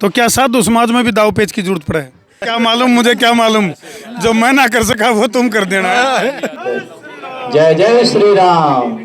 तो क्या साधु समाज में भी दाव पेच की जरूरत पड़े? क्या मालूम, मुझे क्या मालूम, जो मैं ना कर सका वो तुम कर देना। जय जय श्री राम,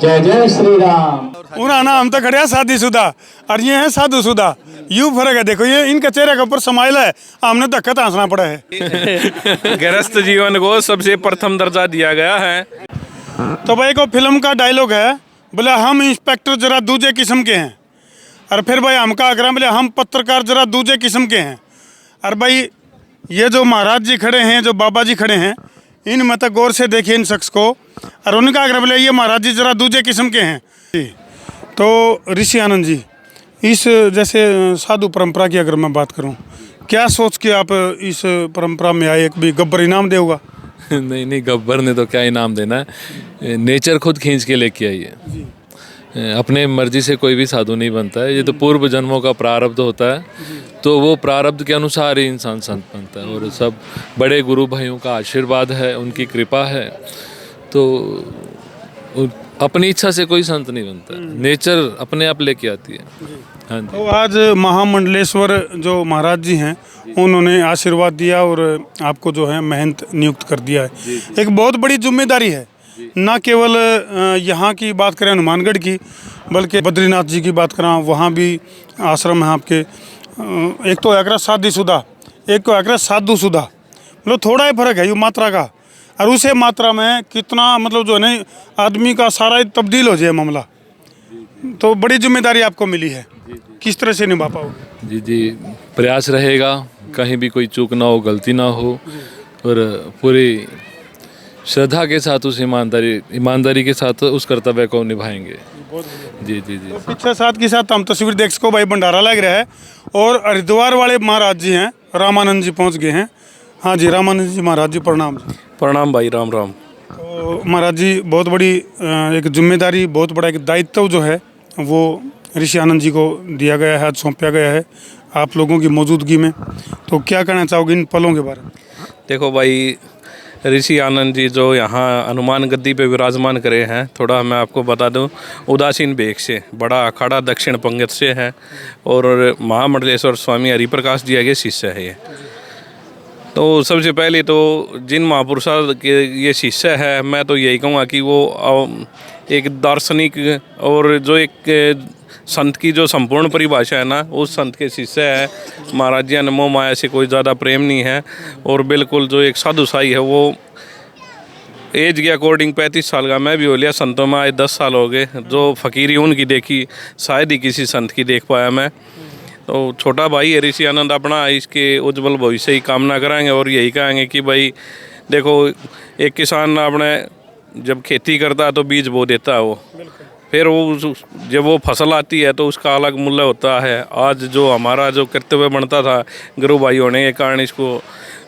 जय जय श्री राम। उन्होंने हम तो खड़े शादीशुदा और ये है साधुशुदा, यूं फर्क है। देखो ये इनके चेहरे के ऊपर समाइल है, हमने धक्का हंसना पड़ा है। गृहस्थ जीवन को सबसे प्रथम दर्जा दिया गया है। तो भाई को फिल्म का डायलॉग है, बोले हम इंस्पेक्टर जरा दूजे किस्म के हैं, और फिर भाई हम क्या करें, बोले हम पत्रकार जरा दूजे किस्म के हैं। और भाई ये जो महाराज जी खड़े हैं, जो बाबा जी खड़े हैं, इनमें तो गौर से देखिए इन शख्स को, और उनका अगर बोले ये महाराज जी जरा दूजे किस्म के हैं। तो ऋषि आनंद जी, इस जैसे साधु परंपरा की अगर मैं बात करूं, क्या सोच के आप इस परंपरा में आए? एक भी गब्बर इनाम देगा? नहीं नहीं, गब्बर ने तो क्या इनाम देना है, नेचर खुद खींच के लेके आई है। अपने मर्जी से कोई भी साधु नहीं बनता है, ये तो पूर्व जन्मों का प्रारब्ध होता है, तो वो प्रारब्ध के अनुसार ही इंसान संत बनता है। और सब बड़े गुरु भाइयों का आशीर्वाद है, उनकी कृपा है, तो अपनी इच्छा से कोई संत नहीं बनता, नेचर अपने आप लेके आती है। हाँ जी। तो आज महामंडलेश्वर जो महाराज जी हैं, उन्होंने आशीर्वाद दिया और आपको जो है महंत नियुक्त कर दिया है। एक बहुत बड़ी जिम्मेदारी है, ना केवल यहाँ की बात करें हनुमानगढ़ की, बल्कि बद्रीनाथ जी की बात करें, वहाँ भी आश्रम है आपके। एक तो है शादीशुदा, एक तो है साधुशुदा, मतलब थोड़ा ही फर्क है ये मात्रा का, और उसे मात्रा में कितना मतलब जो है ना आदमी का सारा तब्दील हो जाए मामला। तो बड़ी जिम्मेदारी आपको मिली है, किस तरह से निभा पाओगे? जी जी, प्रयास रहेगा, कहीं भी कोई चूक ना हो, गलती ना हो, और पूरी श्रद्धा के साथ उस ईमानदारी के साथ उस कर्तव्य को निभाएंगे। जी जी जी। तो पीछे साथ के साथ हम तस्वीर देख सको भाई, भंडारा लग रहा है, और हरिद्वार वाले महाराज जी हैं, रामानंद जी पहुंच गए हैं। हाँ जी, रामानंद जी महाराज जी प्रणाम। प्रणाम भाई, राम राम। तो महाराज जी, बहुत बड़ी एक जिम्मेदारी, बहुत बड़ा एक दायित्व जो है वो ऋषि आनंद जी को दिया गया है, आज सौंपा गया है आप लोगों की मौजूदगी में। तो क्या कहना चाहोगे इन पलों के बारे में? देखो भाई, ऋषि आनंद जी जो यहाँ हनुमान गद्दी पे विराजमान करे हैं, थोड़ा मैं आपको बता दूं, उदासीन बेग से बड़ा अखाड़ा दक्षिण पंगत से है, और महामंडलेश्वर स्वामी हरिप्रकाश जी आगे शिष्य है ये। तो सबसे पहले तो जिन महापुरुषों के ये शिष्य है, मैं तो यही कहूँगा कि वो एक दार्शनिक और जो एक संत की जो संपूर्ण परिभाषा है ना, उस संत के शिष्य है। महाराज जी मोह माया से कोई ज़्यादा प्रेम नहीं है, और बिल्कुल जो एक साधु साई है, वो एज के अकॉर्डिंग 35 साल का मैं भी हो लिया, संतों में आए 10 साल हो गए। जो फ़कीरी उनकी देखी, शायद ही किसी संत की देख पाया मैं। तो छोटा भाई है ऋषि आनंद अपना, इसके उज्जवल भविष्य की कामना कराएंगे, और यही कहेंगे कि भाई देखो, एक किसान अपने जब खेती करता है तो बीज बो देता है वो, फिर वो जब वो फसल आती है तो उसका अलग मूल्य होता है। आज जो हमारा जो कर्तव्य बनता था गुरु भाई होने के कारण, इसको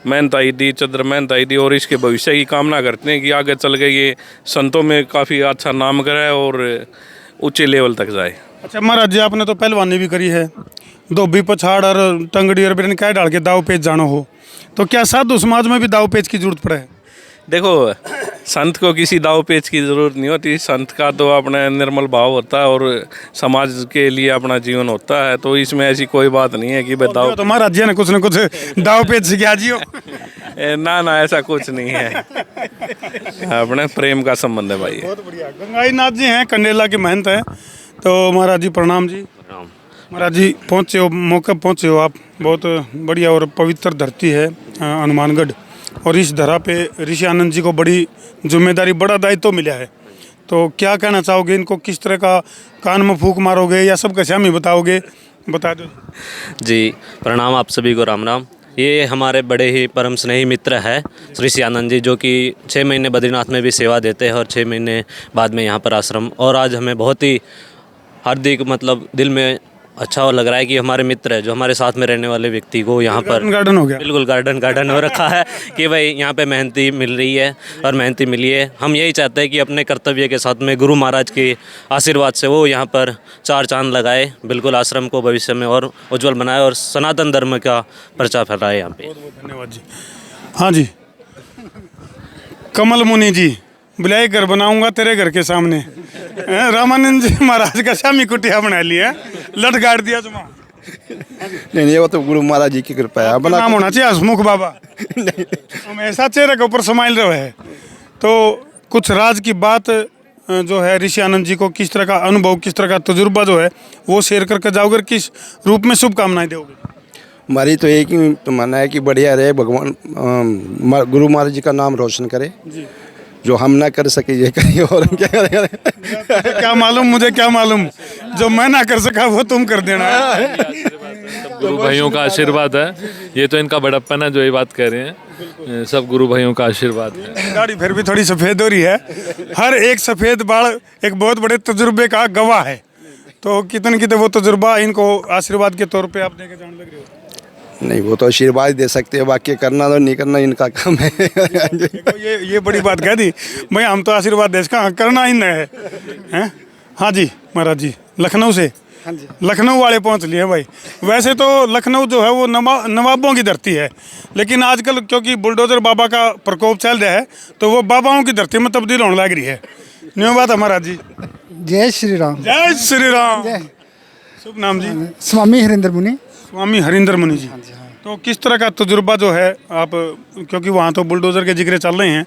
मेहनत आई दी, चंद्र मेहनत आई दी, और इसके भविष्य की कामना करते हैं कि आगे चल के ये संतों में काफ़ी अच्छा नाम करे और ऊंचे लेवल तक जाए। अच्छा महाराज जी, आपने तो पहलवानी भी करी है, धोबी पछाड़ और टंगड़ी और बिरन क्या डाल के दाव पेच जानो हो, तो क्या साधु समाज में भी दाव पेच की जरूरत पड़े? देखो, संत को किसी दाव पेच की ज़रूरत नहीं होती। संत का तो अपना निर्मल भाव होता है और समाज के लिए अपना जीवन होता है, तो इसमें ऐसी कोई बात नहीं है कि भाई दाव। तो महाराज जी ने कुछ न कुछ दाव पेच सिखा जियो। ना ना, ऐसा कुछ नहीं है, अपने प्रेम का संबंध है भाई। बहुत बढ़िया। गंगाई नाथ जी हैं, कंडेला की महंत है। तो महाराज जी प्रणाम जी। महाराज जी पहुँचे हो, मौके पहुँचे हो आप, बहुत बढ़िया और पवित्र धरती है हनुमानगढ़, और इस धरा पे ऋषि आनंद जी को बड़ी जिम्मेदारी, बड़ा दायित्व मिला है। तो क्या कहना चाहोगे, इनको किस तरह का कान में फूंक मारोगे या सब कैसे हमें बताओगे, बता दो जी। प्रणाम आप सभी को, राम राम। ये हमारे बड़े ही परम स्नेही मित्र है ऋषि आनंद जी, जो कि 6 महीने बद्रीनाथ में भी सेवा देते हैं और 6 महीने बाद में यहाँ पर आश्रम। और आज हमें बहुत ही हार्दिक मतलब दिल में अच्छा लग रहा है कि हमारे मित्र है, जो हमारे साथ में रहने वाले व्यक्ति को यहाँ पर गार्डन हो गया, बिल्कुल गार्डन हो रखा है कि भाई यहाँ पे मेहनती मिल रही है और मेहनती मिली है। हम यही चाहते हैं कि अपने कर्तव्य के साथ में गुरु महाराज के आशीर्वाद से वो यहाँ पर 4 चांद लगाए, बिल्कुल आश्रम को भविष्य में और उज्जवल बनाए और सनातन धर्म का प्रचार फैलाए यहाँ पे। धन्यवाद जी। हाँ जी, कमल मुनि जी, बुलाए घर बनाऊंगा तेरे घर के सामने। रामानंद जी महाराज का शामी कुटिया बना लिया, लट गाड़ दिया तुम। नहीं, वो तो गुरु महाराज जी की कृपा है। आपका नाम होना चाहिए हसमुख बाबा। हम ऐसा चेहरे के ऊपर स्माइल रहे है। तो कुछ राज की बात जो है ऋषि आनंद जी को किस तरह का अनुभव, किस तरह का तजुर्बा जो है वो शेयर करके जाओगे, किस रूप में शुभकामनाएं दोगे? हमारी तो एक ही तो मानना है कि बढ़िया रहे, भगवान गुरु महाराज जी का नाम रोशन करे। जो हम ना कर सके ये करिए, और क्या करें? क्या मालूम, मुझे क्या मालूम, जो मैं ना कर सका वो तुम कर देना। सब गुरु भाइयों का आशीर्वाद है। ये तो इनका बड़प्पन है जो ये बात कह रहे हैं, सब गुरु भाइयों का आशीर्वाद है। गाड़ी फिर भी थोड़ी सफ़ेद हो रही है। हर एक सफ़ेद बाल एक बहुत बड़े तजुर्बे का गवाह है। तो कितने कितने वो तजुर्बा इनको आशीर्वाद के तौर पे आप देके जाने लग रहे हो। नहीं, वो तो आशीर्वाद दे सकते हैं, बाकी करना तो नहीं करना इनका काम है। देखो ये बड़ी बात कह दी भाई, हम तो आशीर्वाद दे इसका करना ही नहीं है। हाँ जी महाराज जी, लखनऊ से लखनऊ वाले पहुंच लिए भाई। वैसे तो लखनऊ जो है वो नवाबों की धरती है, लेकिन आजकल क्योंकि बुलडोजर बाबा का प्रकोप चल रहा है तो वो बाबाओं की धरती में तब्दील होने लग रही है। न्यू बात है महाराज जी। जय श्री राम। जय श्री राम। शुभ नाम जी? स्वामी हरिंदर मुनि। स्वामी हरिंदर मुनि जी। तो किस तरह का तजुर्बा जो है आप, क्योंकि वहाँ तो बुलडोजर के जिक्र चल रहे हैं,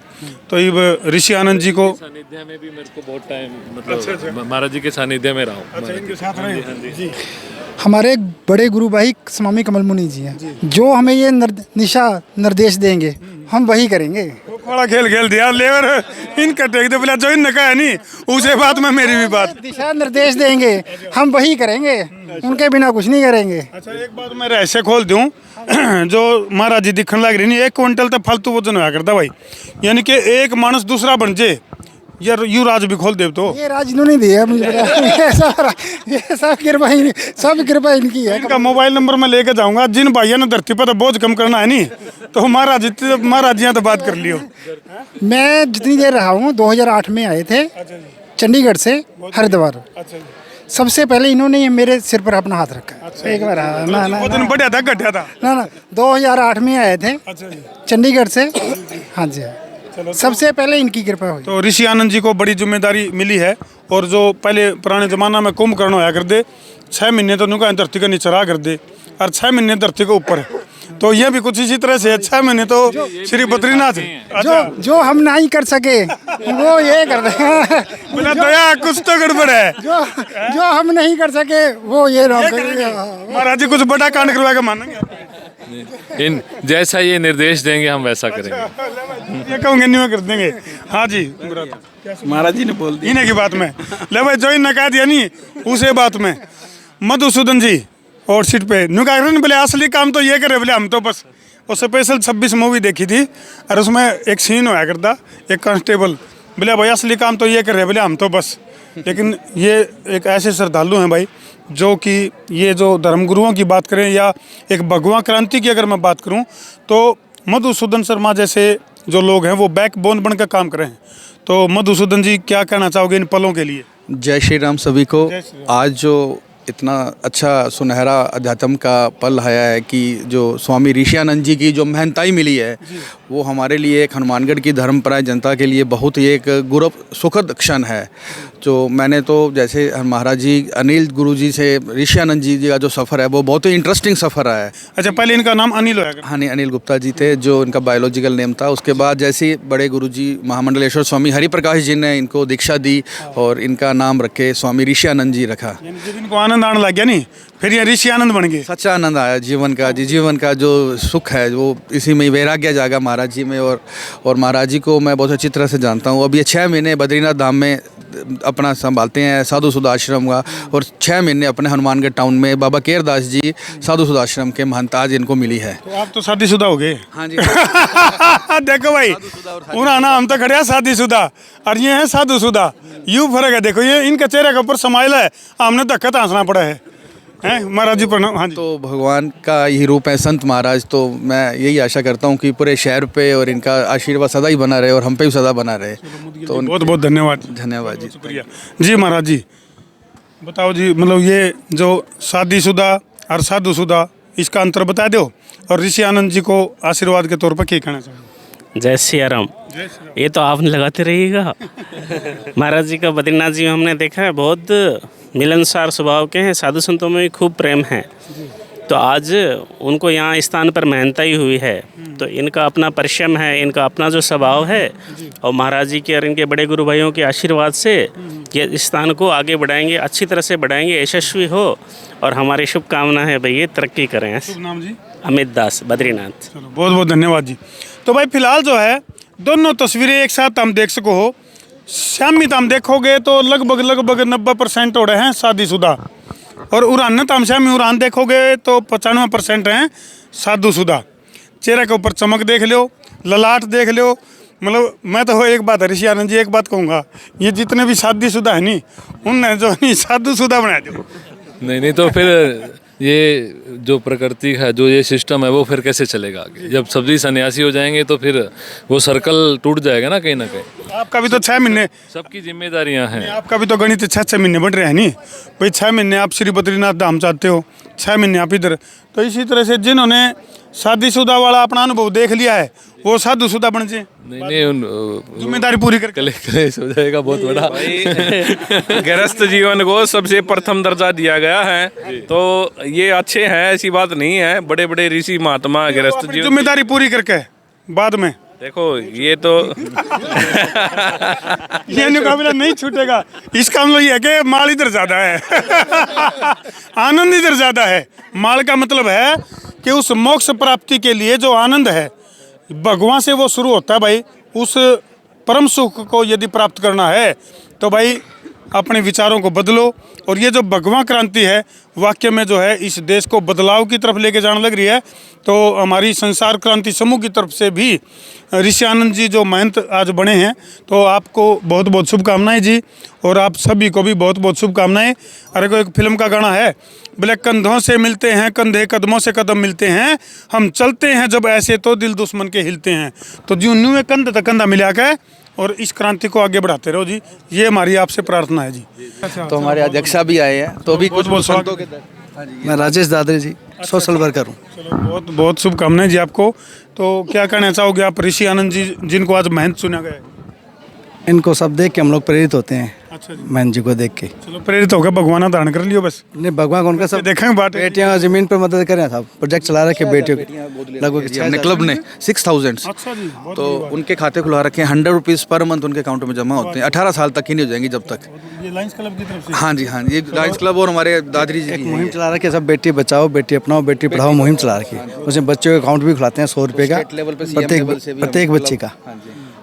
तो अब ऋषि आनंद जी को सानिध्य में भी मेरे को बहुत टाइम, मतलब महाराज जी के सानिध्य में रहा हूँ। अच्छा, इनके साथ रहे जी। हमारे बड़े गुरु भाई स्वामी कमल मुनि जी हैं, जो हमें ये दिशा निर्देश देंगे हम वही करेंगे। बड़ा खेल दिया लेवर इनका टेक दे बोला, जो इनने कहा नहीं उसे बात में मेरी भी बात। दिशा निर्देश देंगे हम वही करेंगे, उनके बिना कुछ नहीं करेंगे। अच्छा, एक बात मैं रहस्य खोल दूं, जो महाराज जी दिखने लग रही नहीं, 1 क्विंटल तक फालतू वजन होया करता भाई, यानी कि एक मानस दूसरा बन जाए यार, यू राज भी खोल दे। तो ये राज इन्होंने दिया मुझे पता। ये सब कृपा इनकी है। इनका मोबाइल नंबर मैं लेके जाऊंगा, जिन भाइयों ने धरती पर तो बोझ कम करना है नहीं, तो महाराज जी तो बात कर लियो। मैं जितनी देर रहा हूँ 2008 में आए थे चंडीगढ़ से हरिद्वार। सबसे पहले इन्होंने ये मेरे सिर पर अपना हाथ रखा। एक बार वजन बढ़िया था घटिया था? ना 2008 में आए थे चंडीगढ़ से। हाँ जी, सबसे पहले इनकी कृपा हुई। तो ऋषि आनंद जी को बड़ी जिम्मेदारी मिली है, और जो पहले पुराने ज़माना में कुंभकर्ण होया कर दे, 6 महीने तो उनका धरती के नीचे रहा कर दे, और 6 महीने धरती के ऊपर है। तो ये भी कुछ इसी तरह से 6 महीने तो श्री बद्रीनाथ। जो हम नहीं कर सके वो ये कर रहे बोला दया कुछ तो गड़बड़ है। जो हम नहीं कर सके वो ये महाराज जी कुछ बड़ा कांड करवा के मानेंगे? इन जैसा ये निर्देश देंगे हम वैसा करेंगे। ये कहूँगे नहीं कर देंगे। हाँ जी महाराज जी ने बोल दिया इन्हें की बात में ले भाई, जो इन्हें कह दिया नहीं उसे बात में। मधुसूदन जी और सीट पे न्यू कह रहे बोले असली काम तो ये करे, बोले हम तो बस। वो स्पेशल 26 मूवी देखी थी और उसमें एक सीन होया करता, एक कांस्टेबल बोले भाई असली काम तो ये कर रहे, बोले हम तो बस। लेकिन ये एक ऐसे श्रद्धालु हैं भाई, जो कि ये जो धर्मगुरुओं की बात करें या एक भगवा क्रांति की अगर मैं बात करूं, तो मधुसूदन शर्मा जैसे जो लोग हैं वो बैकबोन बनकर काम कर रहे हैं। तो मधुसूदन जी क्या कहना चाहोगे इन पलों के लिए? जय श्री राम सभी को। आज जो इतना अच्छा सुनहरा अध्यात्म का पल आया है कि जो स्वामी ऋषि आनंद जी की जो महंताई मिली है, वो हमारे लिए एक हनुमानगढ़ की धर्मपरायण जनता के लिए बहुत ही एक गुरु सुखद क्षण है। जो मैंने तो जैसे महाराज जी अनिल गुरु जी से ऋषि आनंद जी का जो सफ़र है वो बहुत ही इंटरेस्टिंग सफ़र रहा है। अच्छा, पहले इनका नाम अनिल है? हाँ, अनिल गुप्ता जी थे जो इनका बायोलॉजिकल नेम था। उसके बाद जैसे बड़े गुरु जी महामंडलेश्वर स्वामी हरिप्रकाश जी ने इनको दीक्षा दी और इनका नाम रखे स्वामी ऋषि आनंद जी रखा। जब इनको आनंद आने लग गया नहीं, फिर ये ऋषि आनंद बन गए। सच्चा आनंद आया जीवन का जी। जीवन का जो सुख है वो इसी में, वैराग्य जागा महाराज जी में। और महाराज जी को मैं बहुत अच्छी तरह से जानता हूँ। अब ये 6 महीने बद्रीनाथ धाम में अपना संभालते हैं साधु सुधाश्रम का, और 6 महीने अपने हनुमानगढ़ टाउन में बाबा केरदास जी साधु सुधाश्रम के महंत आज इनको मिली है। तो आप तो शादीशुदा हो गए? हाँ जी। देखो भाई, उन्होंने नाम तो खड़े शादीशुदा और ये है साधुशुदा, यूँ फर्क है। देखो ये इनके चेहरे के ऊपर समाइल है, हमने धक्का तो हंसना पड़ा है। महाराज जी प्रणाम। हाँ जी। तो भगवान का यही रूप है संत महाराज। तो मैं यही आशा करता हूँ कि पूरे शहर पे और इनका आशीर्वाद सदा ही बना रहे और हम पे भी सदा बना रहे। तो बहुत बहुत धन्यवाद। धन्यवाद जी, शुक्रिया जी। महाराज जी बताओ जी, मतलब ये जो शादीशुदा और साधुशुदा इसका अंतर बता दो, और ऋषि आनंद जी को आशीर्वाद के तौर पर क्या कहना चाहिए? जय सिया राम। ये तो आपने लगाते रहिएगा। महाराज जी का बद्रीनाथ जी में हमने देखा है, बहुत मिलनसार स्वभाव के हैं, साधु संतों में भी खूब प्रेम है। तो आज उनको यहाँ स्थान पर मेहनताई हुई है, तो इनका अपना परिश्रम है, इनका अपना जो स्वभाव है, और महाराज जी के और इनके बड़े गुरु भाइयों के आशीर्वाद से ये स्थान को आगे बढ़ाएंगे, अच्छी तरह से बढ़ाएंगे, यशस्वी हो। और हमारी शुभकामना है भाई ये तरक्की करें। शुभ नाम जी? अमित दास, बद्रीनाथ। चलो बहुत बहुत धन्यवाद जी। तो भाई फिलहाल जो है दोनों तस्वीरें एक साथ हम देख सको हो। शामित हम देखोगे तो लगभग 90% हो रहे हैं शादीशुदा, और उरान हम शामी उरान देखोगे तो 95% हैं शादीशुदा। चेहरे के ऊपर चमक देख लो, ललाट देख लो। मतलब मैं तो एक बात ऋषि आनंद जी, एक बात कहूँगा, ये जितने भी शादीशुदा है नी, उनने जो नहीं शादीशुदा बना दो। नहीं तो फिर ये जो प्रकृति है, जो ये सिस्टम है, वो फिर कैसे चलेगा आगे? जब सभी सन्यासी हो जाएंगे तो फिर वो सर्कल टूट जाएगा ना कहीं ना कहीं। आपका भी तो 6 महीने, सबकी जिम्मेदारियां हैं। आपका भी तो गणित 6 महीने बढ़ रहे हैं नहीं भाई। 6 महीने आप श्री बद्रीनाथ धाम चाहते हो, 6 महीने आप इधर। तो इसी तरह से जिन्होंने शादीशुदा वाला अपना अनुभव देख लिया है वो साधुशुदा बन जाए। नहीं जिम्मेदारी पूरी करके कलेश हो जाएगा बहुत बड़ा। गृहस्थ जीवन को सबसे प्रथम दर्जा दिया गया है, तो ये अच्छे हैं, ऐसी बात नहीं है। बड़े बड़े ऋषि महात्मा गृहस्थ जीवन जिम्मेदारी पूरी करके बाद में देखो ये तो ये मुकाबला नहीं छूटेगा। इसका मतलब ये है कि माल इधर ज्यादा है, आनंद इधर ज्यादा है। माल का मतलब है कि उस मोक्ष प्राप्ति के लिए जो आनंद है भगवान से वो शुरू होता है भाई। उस परम सुख को यदि प्राप्त करना है तो भाई अपने विचारों को बदलो। और ये जो भगवान क्रांति है वाक्य में जो है इस देश को बदलाव की तरफ लेके जाने लग रही है। तो हमारी संसार क्रांति समूह की तरफ से भी ऋषि आनंद जी जो महंत आज बने हैं, तो आपको बहुत बहुत शुभकामनाएं जी। और आप सभी को भी बहुत बहुत शुभकामनाएं। अरे कोई एक फिल्म का गाना है, बोले कंधों से मिलते हैं कंधे, कदमों से कदम मिलते हैं, हम चलते हैं जब ऐसे तो दिल दुश्मन के हिलते हैं। तो जो न्यू में कंधे तक कंधा मिला के और इस क्रांति को आगे बढ़ाते रहो जी, ये हमारी आपसे प्रार्थना है जी। तो हमारे अध्यक्षा भी आए हैं, तो भी बहुत बहुत स्वागत। मैं राजेश दादरी जी, सोशल वर्कर हूँ। चलो बहुत बहुत शुभकामनाएं जी आपको। तो क्या कहना चाहोगे आप ऋषि आनंद जी जिनको आज महंत चुना गया है? इनको सब देख के हम लोग प्रेरित होते हैं। अच्छा जी, महंत जी को देख के। चलो प्रेरित होकर भगवान धारण कर लियो बस। नहीं, भगवान को उनका सब देखेंगे बात है। बेटियां जमीन पर मदद करें साहब, प्रोजेक्ट चला रखे बेटियों के लगभग हमने क्लब ने 6000 अच्छा जी, बहुत तो उनके खाते खुला रखे हैं। 100 रुपीज़ पर मंथ उनके अकाउंट में जमा होते हैं। 18 साल तक ही नहीं हो जाएंगी जब तक। ये लायंस क्लब की तरफ से? हाँ जी, हाँ, ये लायंस क्लब और हमारे दादरी जी एक की मुहिम चला रखी है, सब बेटी बचाओ बेटी अपनाओ बेटी पढ़ाओ मुहिम चला रखी है। उसमें बच्चों के अकाउंट भी खुलाते हैं 100 रुपये का प्रत्येक बच्चे का।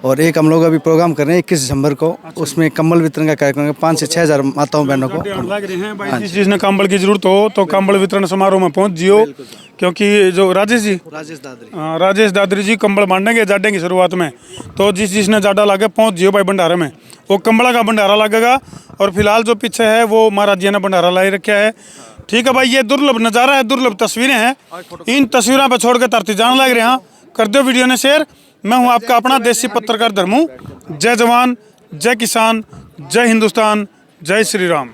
और एक हम लोग अभी प्रोग्राम कर रहे हैं 21 दिसंबर को, उसमें कंबल वितरण का कार्यक्रम है। 5 से 6 हज़ार माताओं बहनों को लग रहे हैं भाई। जिस जिसने कंबल की जरूरत हो तो कंबल वितरण समारोह में पहुंच जियो, क्योंकि जो राजेश दादरी जी कंबल बांटेंगे जाडे की शुरुआत में। तो जिस जिसने जाडा लागे पहुंच जियो भाई भंडारे में, वो कंबला का भंडारा लगेगा। और फिलहाल जो पीछे है वो महाराज जी ने भंडारा लाई रखा है। ठीक है भाई, ये दुर्लभ नज़ारा है, दुर्लभ तस्वीरें हैं। इन तस्वीरों पर छोड़ के तरती जान लग रहे हैं। कर दो वीडियो ने शेयर। मैं हूं आपका अपना देसी पत्रकार धर्मू। जय जवान, जय किसान, जय हिंदुस्तान, जय श्री राम।